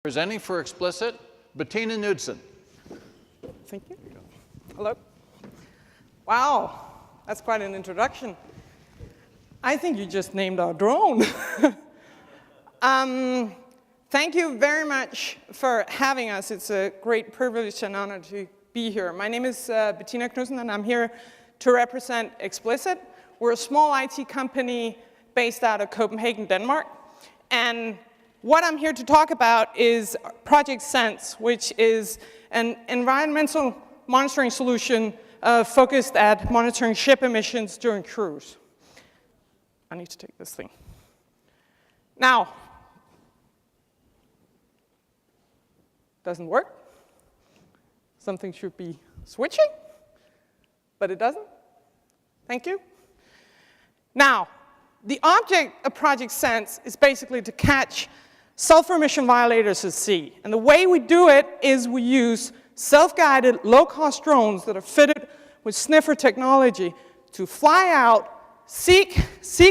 Presenting for Explicit, Bettina Knudsen. Thank you. Hello. Wow, that's quite an introduction. I think you just named our drone. Thank you very much for having us. It's a great privilege and honor to be here. My name is Bettina Knudsen, and I'm here to represent Explicit. We're a small IT company based out of Copenhagen, Denmark. And what I'm here to talk about is Project Sense, which is an environmental monitoring solution focused at monitoring ship emissions during cruise. I need to take this thing. Now, doesn't work. Something should be switching, but it doesn't. Thank you. Now, the object of Project Sense is basically to catch sulfur emission violators at sea. And the way we do it is we use self-guided, low-cost drones that are fitted with sniffer technology to fly out, seek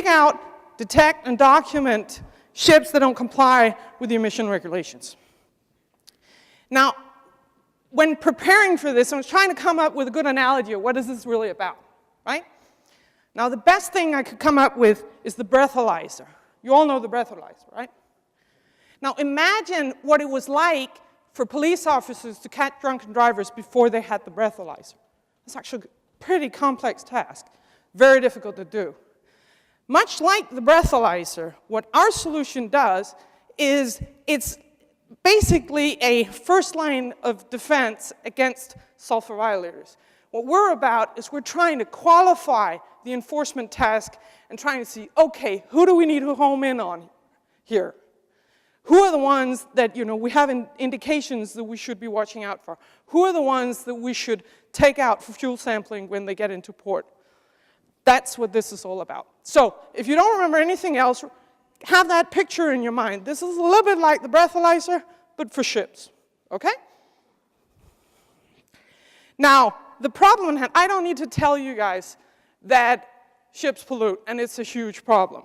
out, detect, and document ships that don't comply with the emission regulations. Now, when preparing for this, I was trying to come up with a good analogy of what is this really about, right? Now, the best thing I could come up with is the breathalyzer. You all know the breathalyzer, right? Now, imagine what it was like for police officers to catch drunken drivers before they had the breathalyzer. It's actually a pretty complex task, very difficult to do. Much like the breathalyzer, what our solution does is it's basically a first line of defense against sulfur violators. What we're about is we're trying to qualify the enforcement task and trying to see, okay, who do we need to home in on here? Who are the ones that, we have indications that we should be watching out for? Who are the ones that we should take out for fuel sampling when they get into port? That's what this is all about. So if you don't remember anything else, have that picture in your mind. This is a little bit like the breathalyzer, but for ships, okay? Now, the problem, and I don't need to tell you guys that ships pollute, and it's a huge problem.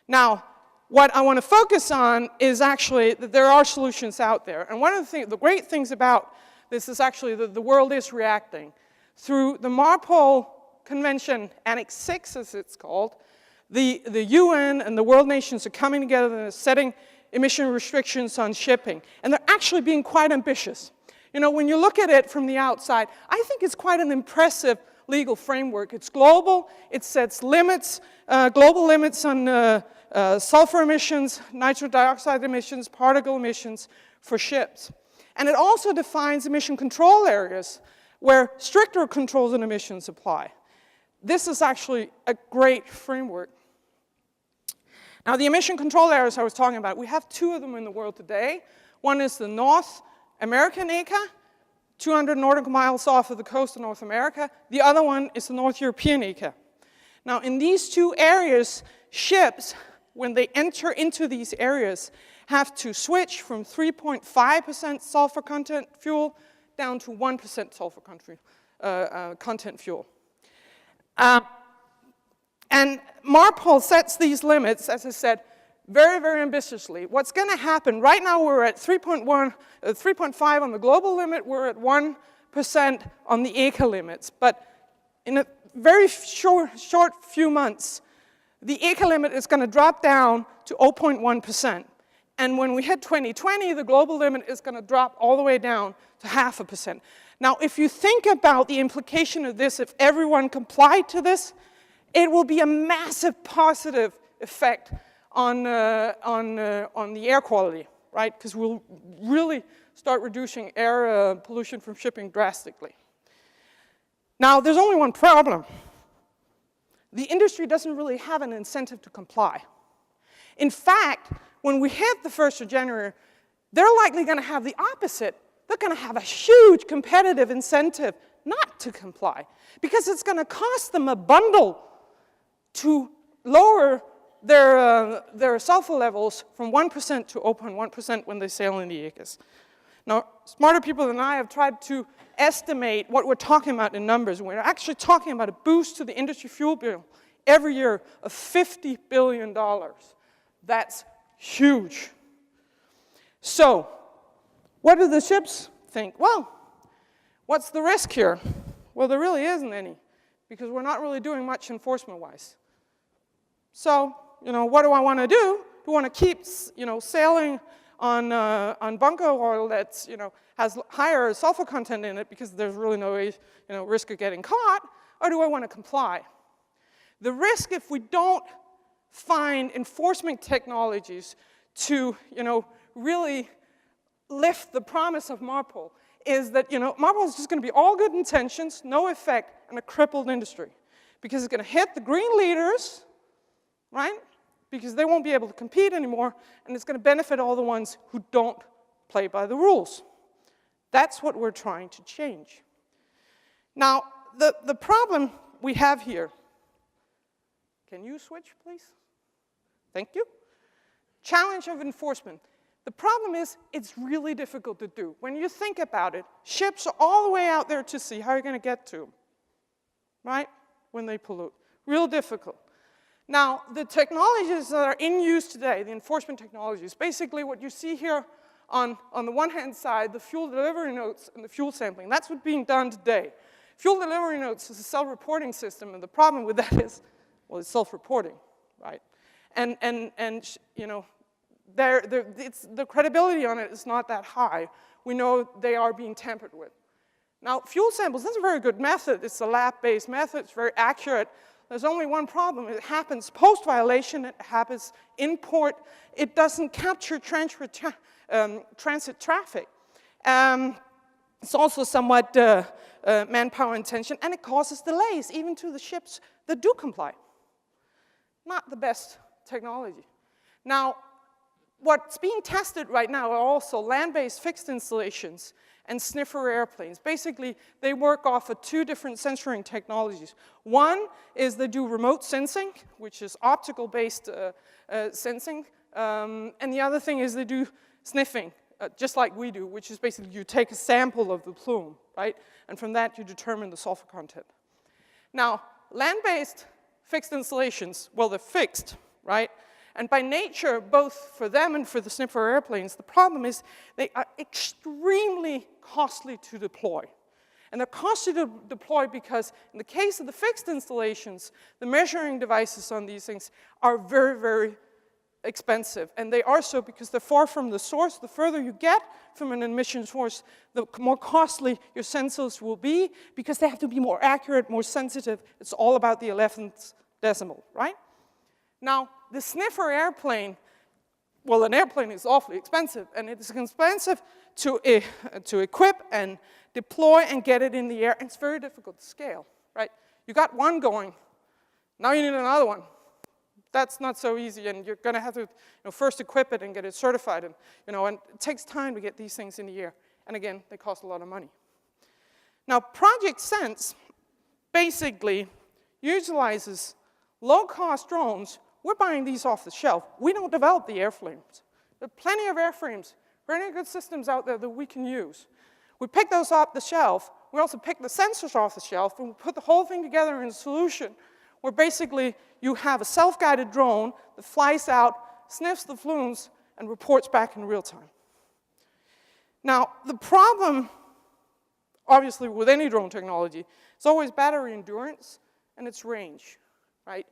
Now, what I want to focus on is actually that there are solutions out there. And one of the great things about this is actually that the world is reacting. Through the MARPOL Convention, Annex 6 as it's called, the UN and the world nations are coming together and setting emission restrictions on shipping. And they're actually being quite ambitious. When you look at it from the outside, I think it's quite an impressive legal framework. It's global. It sets limits, global limits on sulfur emissions, nitrogen dioxide emissions, particle emissions for ships. And it also defines emission control areas where stricter controls on emissions apply. This is actually a great framework. Now, the emission control areas I was talking about, we have two of them in the world today. One is the North American ECA, 200 nautical miles off of the coast of North America. The other one is the North European ECA. Now, in these two areas, ships, when they enter into these areas, have to switch from 3.5% sulfur content fuel down to 1% sulfur content fuel. And MARPOL sets these limits, as I said, very, very ambitiously. What's going to happen, right now we're at 3.5 on the global limit, we're at 1% on the ECA limits. But in a very short few months, the ECA limit is going to drop down to 0.1%. And when we hit 2020, the global limit is going to drop all the way down to 0.5%. Now, if you think about the implication of this, if everyone complied to this, it will be a massive positive effect on the air quality, right? Because we'll really start reducing air pollution from shipping drastically. Now, there's only one problem. The industry doesn't really have an incentive to comply. In fact, when we hit the 1st of January, they're likely going to have the opposite. They're going to have a huge competitive incentive not to comply because it's going to cost them a bundle to lower their sulfur levels from 1% to 0.1% when they sail in the ECAS. Now, smarter people than I have tried to estimate what we're talking about in numbers. We're actually talking about a boost to the industry fuel bill every year of $50 billion. That's huge. So What do the ships think? Well, what's the risk here? Well, there really isn't any, because we're not really doing much enforcement-wise. So, what do I want to do? Do I want to keep, sailing on bunker oil that's, has higher sulfur content in it because there's really no risk of getting caught, or do I want to comply? The risk if we don't find enforcement technologies to, really lift the promise of MARPOL is that, MARPOL is just going to be all good intentions, no effect, and a crippled industry. Because it's going to hit the green leaders, right? Because they won't be able to compete anymore, and it's going to benefit all the ones who don't play by the rules. That's what we're trying to change. Now, the problem we have here, can you switch, please? Thank you. Challenge of enforcement. The problem is, it's really difficult to do. When you think about it, ships are all the way out there to sea. How are you going to get to them? Right? When they pollute. Real difficult. Now, the technologies that are in use today, the enforcement technologies, basically what you see here on the one hand side, the fuel delivery notes and the fuel sampling. That's what's being done today. Fuel delivery notes is a self-reporting system, and the problem with that is, well, it's self-reporting, right? And the credibility on it is not that high. We know they are being tampered with. Now, fuel samples, that's a very good method. It's a lab-based method. It's very accurate. There's only one problem. It happens post-violation. It happens in port. It doesn't capture transit traffic. It's also somewhat manpower intensive, and it causes delays even to the ships that do comply. Not the best technology. Now, what's being tested right now are also land-based fixed installations and sniffer airplanes. Basically, they work off of two different sensoring technologies. One is they do remote sensing, which is optical-based sensing, and the other thing is they do sniffing, just like we do, which is basically you take a sample of the plume, right? And from that, you determine the sulfur content. Now, land-based fixed installations, well, they're fixed, right? And by nature, both for them and for the sniffer airplanes, the problem is they are extremely costly to deploy. And they're costly to deploy because in the case of the fixed installations, the measuring devices on these things are very, very expensive. And they are so because they're far from the source. The further you get from an emission source, the more costly your sensors will be because they have to be more accurate, more sensitive. It's all about the 11th decimal, right? Now, the sniffer airplane, well, an airplane is awfully expensive, and it is expensive to equip and deploy and get it in the air, and it's very difficult to scale, right? You got one going, now you need another one. That's not so easy, and you're going to have to first equip it and get it certified, and it takes time to get these things in the air. And again, they cost a lot of money. Now, Project Sense basically utilizes low-cost drones. We're buying these off the shelf. We don't develop the airframes. There are plenty of airframes, plenty of good systems out there that we can use. We pick those off the shelf. We also pick the sensors off the shelf, and we put the whole thing together in a solution where basically you have a self-guided drone that flies out, sniffs the plumes, and reports back in real time. Now, the problem, obviously, with any drone technology is always battery endurance and its range, right?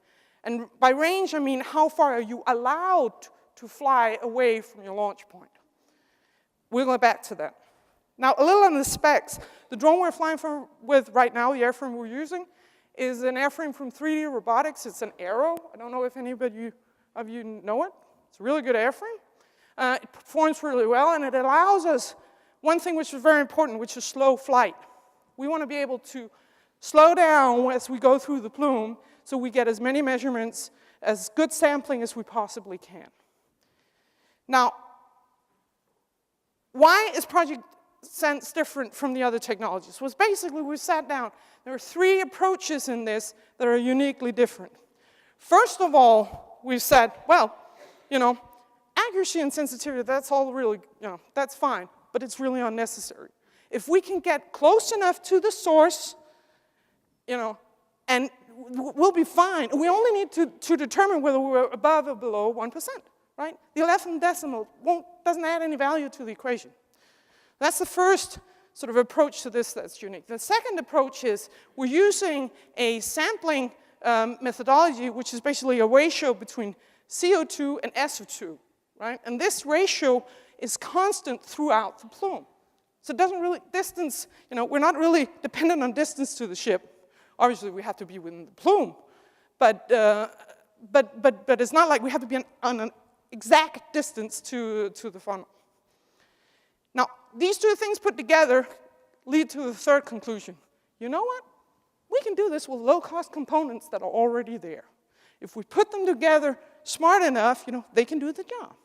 And by range, I mean how far are you allowed to fly away from your launch point. We'll go back to that. Now, a little on the specs. The drone we're flying with right now, the airframe we're using, is an airframe from 3D Robotics. It's an Aero. I don't know if anybody of you know it. It's a really good airframe. It performs really well, and it allows us one thing which is very important, which is slow flight. We want to be able to slow down as we go through the plume so we get as many measurements, as good sampling as we possibly can. Now, why is Project Sense different from the other technologies? Well, basically, we sat down. There are 3 approaches in this that are uniquely different. First of all, we've said, well, accuracy and sensitivity, that's all really, that's fine, but it's really unnecessary. If we can get close enough to the source, and we'll be fine. We only need to determine whether we're above or below 1%, right? The 11th decimal doesn't add any value to the equation. That's the first sort of approach to this that's unique. The second approach is we're using a sampling methodology, which is basically a ratio between CO2 and SO2, right? And this ratio is constant throughout the plume. So it doesn't really, distance, we're not really dependent on distance to the ship. Obviously, we have to be within the plume, but it's not like we have to be on an exact distance to the funnel. Now, these two things put together lead to the third conclusion. You know what? We can do this with low-cost components that are already there. If we put them together smart enough, they can do the job.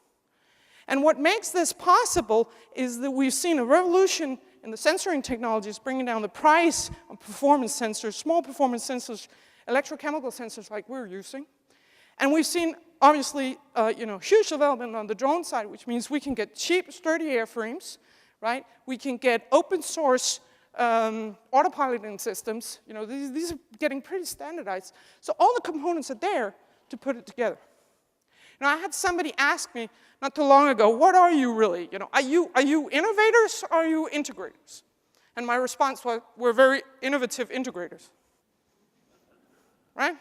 And what makes this possible is that we've seen a revolution in the sensoring technologies, bringing down the price of performance sensors, small performance sensors, electrochemical sensors like we're using. And we've seen, obviously, huge development on the drone side, which means we can get cheap, sturdy airframes, right? We can get open source autopiloting systems. These are getting pretty standardized. So all the components are there to put it together. I had somebody ask me not too long ago, what are you really? Are you innovators or are you integrators? And my response was, we're very innovative integrators, right?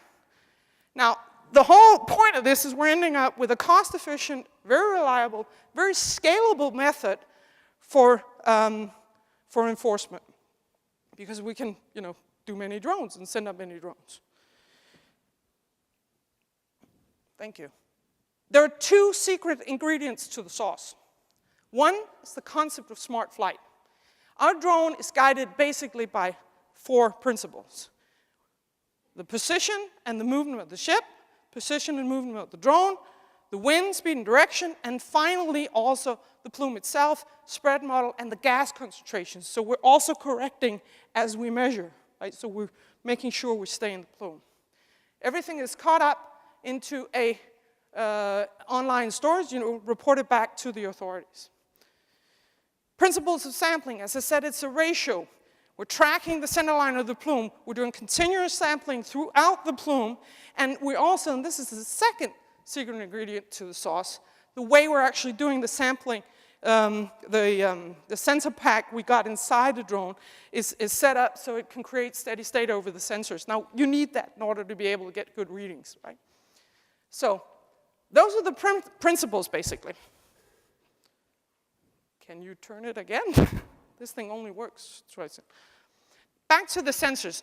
Now, the whole point of this is we're ending up with a cost-efficient, very reliable, very scalable method for enforcement, because we can, do many drones and send up many drones. Thank you. There are two secret ingredients to the sauce. One is the concept of smart flight. Our drone is guided basically by 4 principles: the position and the movement of the ship, position and movement of the drone, the wind, speed, and direction, and finally also the plume itself, spread model, and the gas concentrations. So we're also correcting as we measure, right? So we're making sure we stay in the plume. Everything is caught up into a online storage, reported back to the authorities. Principles of sampling, as I said, it's a ratio. We're tracking the center line of the plume. We're doing continuous sampling throughout the plume. And we also, and this is the second secret ingredient to the sauce, the way we're actually doing the sampling, the sensor pack we got inside the drone is set up so it can create steady state over the sensors. Now, you need that in order to be able to get good readings, right? So those are the principles, basically. Can you turn it again? This thing only works twice. Back to the sensors.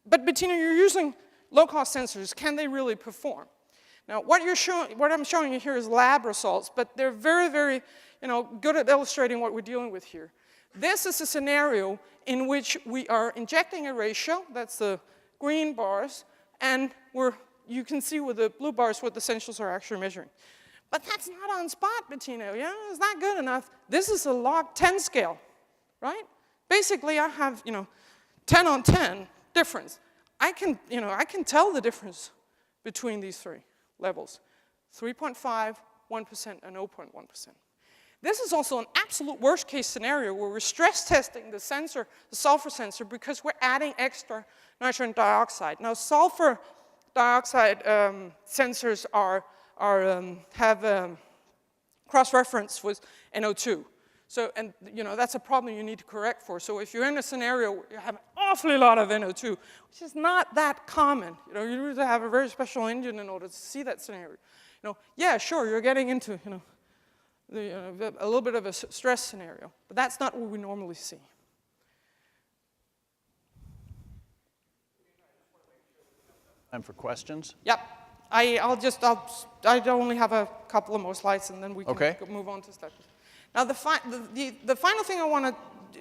But Bettina, you're using low-cost sensors. Can they really perform? Now, what I'm showing you here is lab results, but they're very, very good at illustrating what we're dealing with here. This is a scenario in which we are injecting a ratio, that's the green bars, and you can see with the blue bars what the sensors are actually measuring. But that's not on spot, Bettina. It's not good enough. This is a log 10 scale, right? Basically, I have 10 on 10 difference. I can tell the difference between these 3 levels: 3.5, 1%, and 0.1%. This is also an absolute worst case scenario where we're stress testing the sensor, the sulfur sensor, because we're adding extra nitrogen dioxide. Now, sulfur dioxide sensors have cross-reference with NO2. So, and that's a problem you need to correct for. So if you're in a scenario where you have an awfully lot of NO2, which is not that common, you need to have a very special engine in order to see that scenario. Yeah, sure, you're getting into a little bit of a stress scenario, but that's not what we normally see. Time for questions? Yep. I only have a couple of more slides, and then we can move on to stuff. Now, the final thing I want to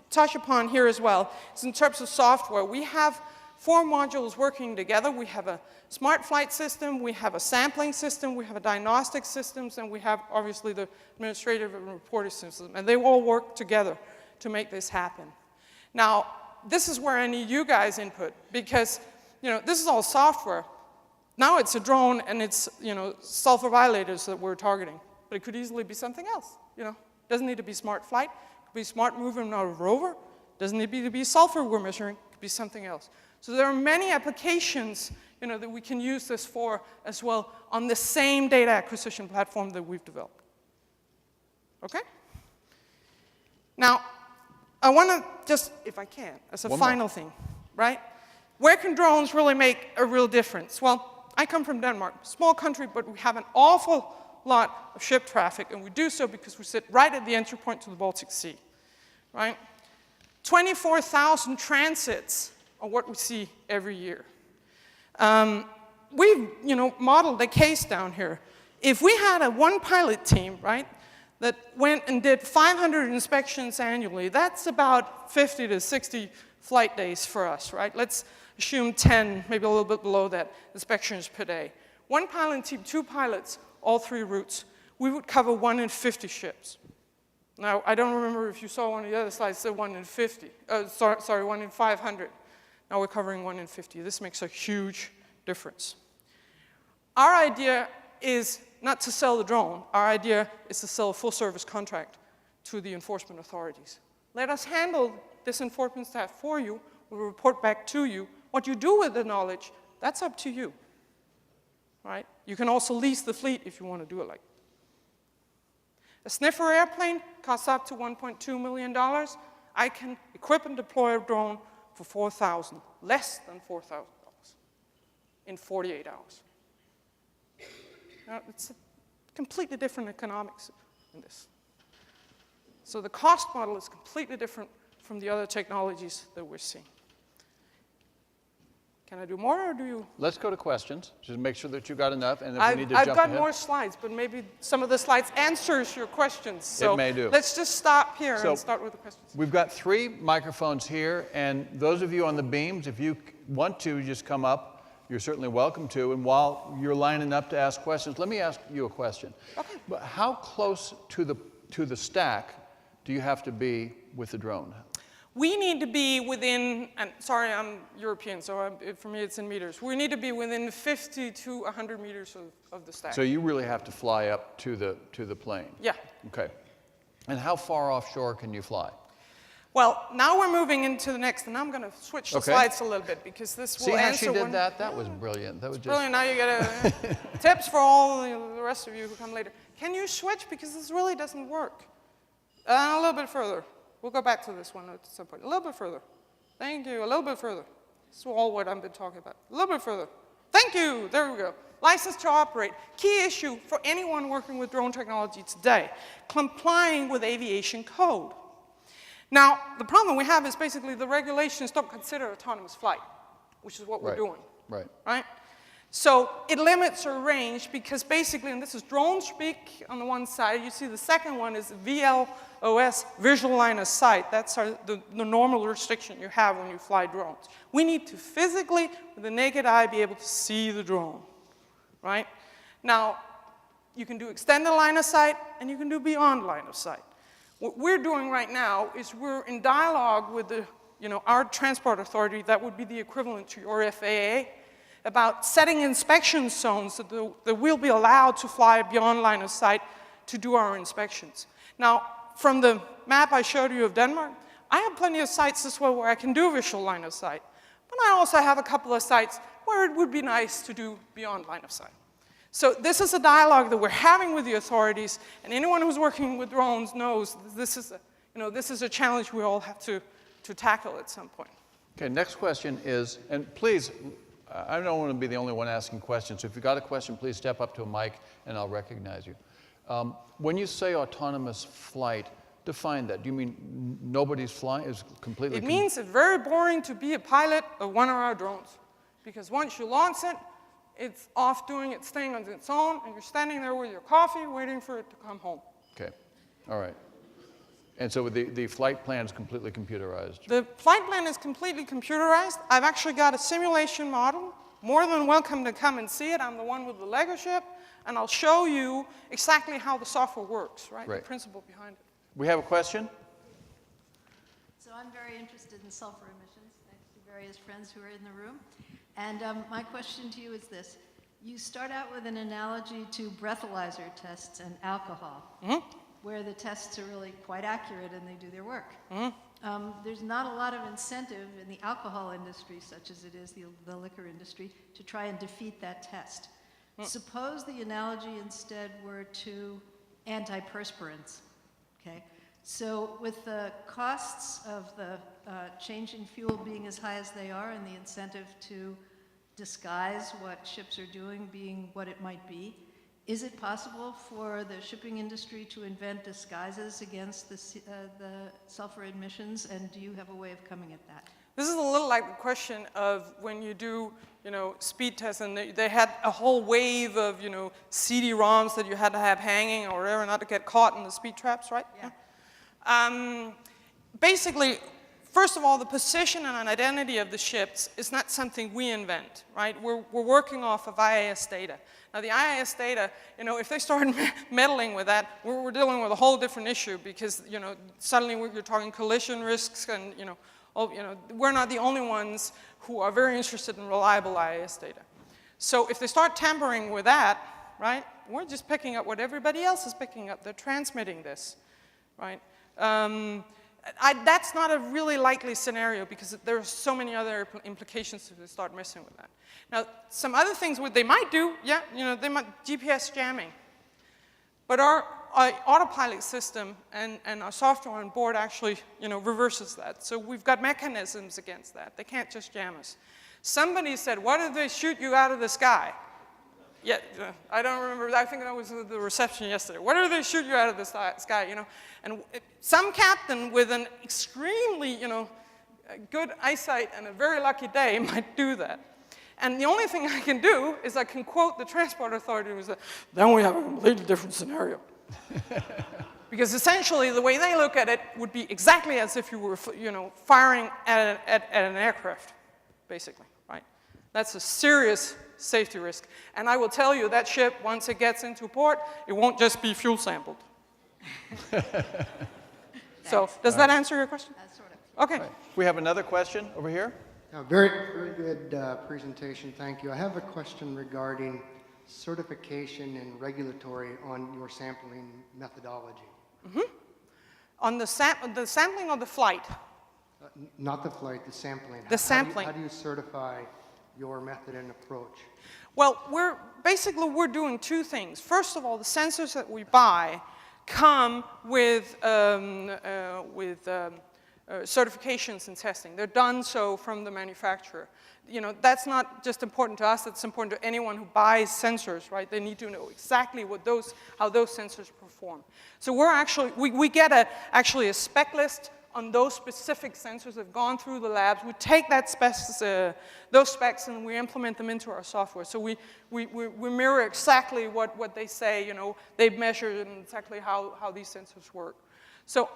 touch upon here as well is in terms of software. We have 4 modules working together. We have a smart flight system, we have a sampling system, we have a diagnostic systems, and we have, obviously, the administrative and reporting system. And they all work together to make this happen. Now, this is where I need you guys' input, because this is all software. Now it's a drone, and it's sulfur violators that we're targeting. But it could easily be something else. Doesn't need to be smart flight. It could be smart movement of a rover. Doesn't need to be sulfur we're measuring. It could be something else. So there are many applications that we can use this for as well on the same data acquisition platform that we've developed. Okay? Now, I want to just, if I can, as a final thing, right? Where can drones really make a real difference? Well, I come from Denmark, small country, but we have an awful lot of ship traffic, and we do so because we sit right at the entry point to the Baltic Sea, right? 24,000 transits are what we see every year. We've, modeled a case down here. If we had a one pilot team, right, that went and did 500 inspections annually, that's about 50 to 60 flight days for us, right? Let's assume 10, maybe a little bit below that, inspections per day. One pilot team, 2 pilots, all 3 routes, we would cover 1 in 50 ships. Now, I don't remember if you saw one of the other slides, it said 1 in 50. 1 in 500. Now we're covering 1 in 50. This makes a huge difference. Our idea is not to sell the drone. Our idea is to sell a full-service contract to the enforcement authorities. Let us handle this enforcement staff for you. We'll report back to you. What you do with the knowledge, that's up to you. Right? You can also lease the fleet if you want to do it like that. A sniffer airplane costs up to $1.2 million. I can equip and deploy a drone for $4,000, less than $4,000 in 48 hours. Now, it's a completely different economics in this. So the cost model is completely different from the other technologies that we're seeing. Can I do more, or do you? Let's go to questions. Just make sure that you got enough, and if we need to jump I've got ahead. more slides, but maybe some of the slides answers your questions. So it may do. Let's just stop here and start with the questions. We've got 3 microphones here, and those of you on the beams, if you want to just come up, you're certainly welcome to. And while you're lining up to ask questions, let me ask you a question. Okay. But how close to the stack do you have to be with the drone? We need to be within, and sorry, I'm European, so for me it's in meters. We need to be within 50 to 100 meters of the stack. So you really have to fly up to the plane? Yeah. Okay. And how far offshore can you fly? Well, now we're moving into the next, and I'm going to switch the slides a little bit because this will answer. See how she did that? That was brilliant. That was just brilliant. Now you get tips for all the rest of you who come later. Can you switch, because this really doesn't work? A little bit further. We'll go back to this one at some point. A little bit further. Thank you. A little bit further. This is all what I've been talking about. A little bit further. Thank you. There we go. License to operate. Key issue for anyone working with drone technology today, complying with aviation code. Now, the problem we have is basically the regulations don't consider autonomous flight, which is what we're doing. Right? So it limits our range because basically, and this is drone speak on the one side, you see the second one is VLOS, visual line of sight. That's the normal restriction you have when you fly drones. We need to physically, with the naked eye, be able to see the drone, right? Now, you can do extended line of sight, and you can do beyond line of sight. What we're doing right now is we're in dialogue with our transport authority, that would be the equivalent to your FAA, about setting inspection zones that we'll be allowed to fly beyond line of sight to do our inspections. Now, from the map I showed you of Denmark, I have plenty of sites as well where I can do visual line of sight. But I also have a couple of sites where it would be nice to do beyond line of sight. So this is a dialogue that we're having with the authorities, and anyone who's working with drones knows this is a challenge we all have to tackle at some point. Okay, next question is, and please, I don't want to be the only one asking questions, so if you've got a question, please step up to a mic and I'll recognize you. When you say autonomous flight, define that. Do you mean nobody's flying? Is completely? It means it's very boring to be a pilot of one of our drones, because once you launch it, it's off doing its thing on its own, and you're standing there with your coffee waiting for it to come home. Okay, all right. And so the flight plan is completely computerized? The flight plan is completely computerized. I've actually got a simulation model. More than welcome to come and see it. I'm the one with the Lego ship, and I'll show you exactly how the software works, right? The principle behind it. We have a question? So I'm very interested in sulfur emissions, thanks to various friends who are in the room. And my question to you is this. You start out with an analogy to breathalyzer tests and alcohol, where the tests are really quite accurate and they do their work. There's not a lot of incentive in the alcohol industry, such as it is the liquor industry, to try and defeat that test. Suppose the analogy instead were to antiperspirants, okay? So with the costs of the change in fuel being as high as they are and the incentive to disguise what ships are doing being what it might be, is it possible for the shipping industry to invent disguises against the sulfur emissions, and do you have a way of coming at that? This is a little like the question of when you do, speed tests, and they had a whole wave of, CD-ROMs that you had to have hanging or whatever, not to get caught in the speed traps, right? Yeah. Basically, first of all, the position and identity of the ships is not something we invent, right? We're working off of IAS data. Now, the IAS data, if they start meddling with that, we're dealing with a whole different issue because, suddenly you're talking collision risks and, we're not the only ones who are very interested in reliable IAS data. So if they start tampering with that, right, we're just picking up what everybody else is picking up. They're transmitting this, right? That's not a really likely scenario because there are so many other implications if they start messing with that. Now, some other things what they might do, they might GPS jamming. But our autopilot system and our software on board actually, reverses that. So we've got mechanisms against that. They can't just jam us. Somebody said, what if they shoot you out of the sky? Yeah, I don't remember. I think that was the reception yesterday. What if they shoot you out of the sky, And some captain with an extremely, good eyesight and a very lucky day might do that. And the only thing I can do is I can quote the transport authority who said, then we have a completely different scenario. Because essentially the way they look at it would be exactly as if you were, firing at an aircraft, basically, right? That's a serious safety risk. And I will tell you that ship, once it gets into port, it won't just be fuel sampled. So, does that answer your question? Sort of. Okay. Right. We have another question over here. Very, very good presentation, thank you. I have a question regarding certification and regulatory on your sampling methodology. Mm-hmm. On the sampling or the flight? Not the flight, the sampling. The sampling. How do you certify your method and approach? Well, we're doing two things. First of all, the sensors that we buy come with certifications and testing. They're done so from the manufacturer. That's not just important to us, that's important to anyone who buys sensors, right? They need to know exactly how those sensors perform. So we get actually a spec list on those specific sensors that have gone through the labs. We take those specs and we implement them into our software. So we mirror exactly what they say, they've measured and exactly how these sensors work. So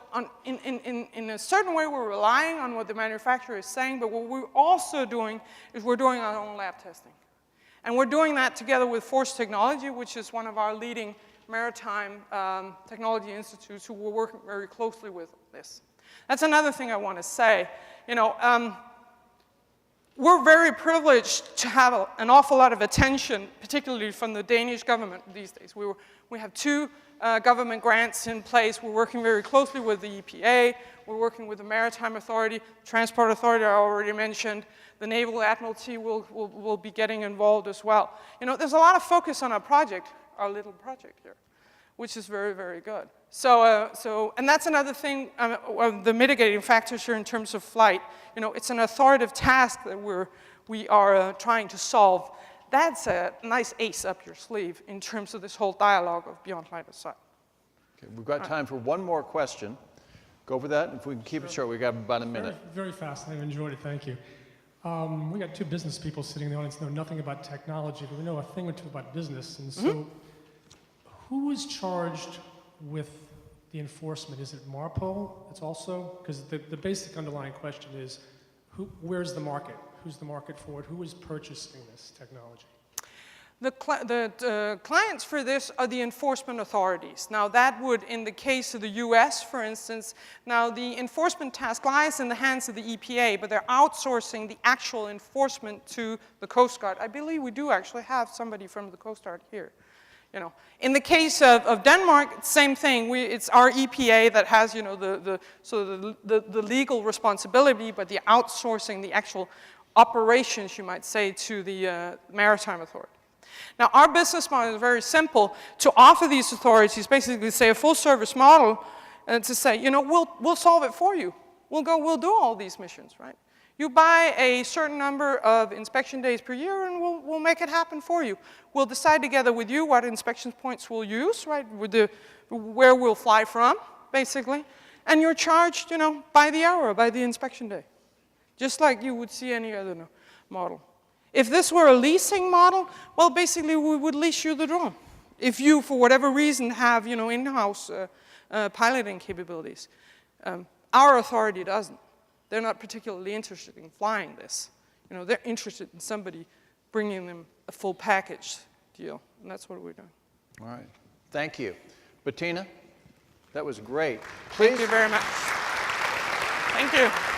in a certain way, we're relying on what the manufacturer is saying, but what we're also doing is we're doing our own lab testing. And we're doing that together with Force Technology, which is one of our leading maritime technology institutes who we're working very closely with this. That's another thing I want to say. We're very privileged to have an awful lot of attention, particularly from the Danish government these days. We have two government grants in place. We're working very closely with the EPA. We're working with the Maritime Authority, Transport Authority I already mentioned. The Naval Admiralty will be getting involved as well. There's a lot of focus on our little project here, which is very, very good. And that's another thing of the mitigating factors here in terms of flight. It's an authoritative task that we are trying to solve. That's a nice ace up your sleeve in terms of this whole dialogue of beyond line of sight. Okay, we've got time for one more question. Go over that. If we can keep it short, we've got about a minute. Very fast. I've enjoyed it. Thank you. We got two business people sitting in the audience, know nothing about technology, but we know a thing or two about business. And so, who is charged with the enforcement? Is it MARPOL? It's also, because the basic underlying question is, where's the market? Who's the market for it? Who is purchasing this technology? The clients for this are the enforcement authorities. Now that would, in the case of the US, for instance, now the enforcement task lies in the hands of the EPA, but they're outsourcing the actual enforcement to the Coast Guard. I believe we do actually have somebody from the Coast Guard here. In the case of Denmark, same thing. It's our EPA that has, the legal responsibility, but the outsourcing the actual operations, you might say, to the Maritime Authority. Now, our business model is very simple. To offer these authorities, basically, say, a full-service model to say, you know, we'll solve it for you. We'll do all these missions, right? You buy a certain number of inspection days per year, and we'll make it happen for you. We'll decide together with you what inspection points we'll use, right? Where we'll fly from, basically. And you're charged, you know, by the hour, by the inspection day, just like you would see any other model. If this were a leasing model, well, basically we would lease you the drone. If you, for whatever reason, have, you know, in-house piloting capabilities. Our authority doesn't. They're not particularly interested in flying this. You know, they're interested in somebody bringing them a full package deal, and that's what we're doing. All right. Thank you. Bettina, that was great. Please. Thank you very much. Thank you.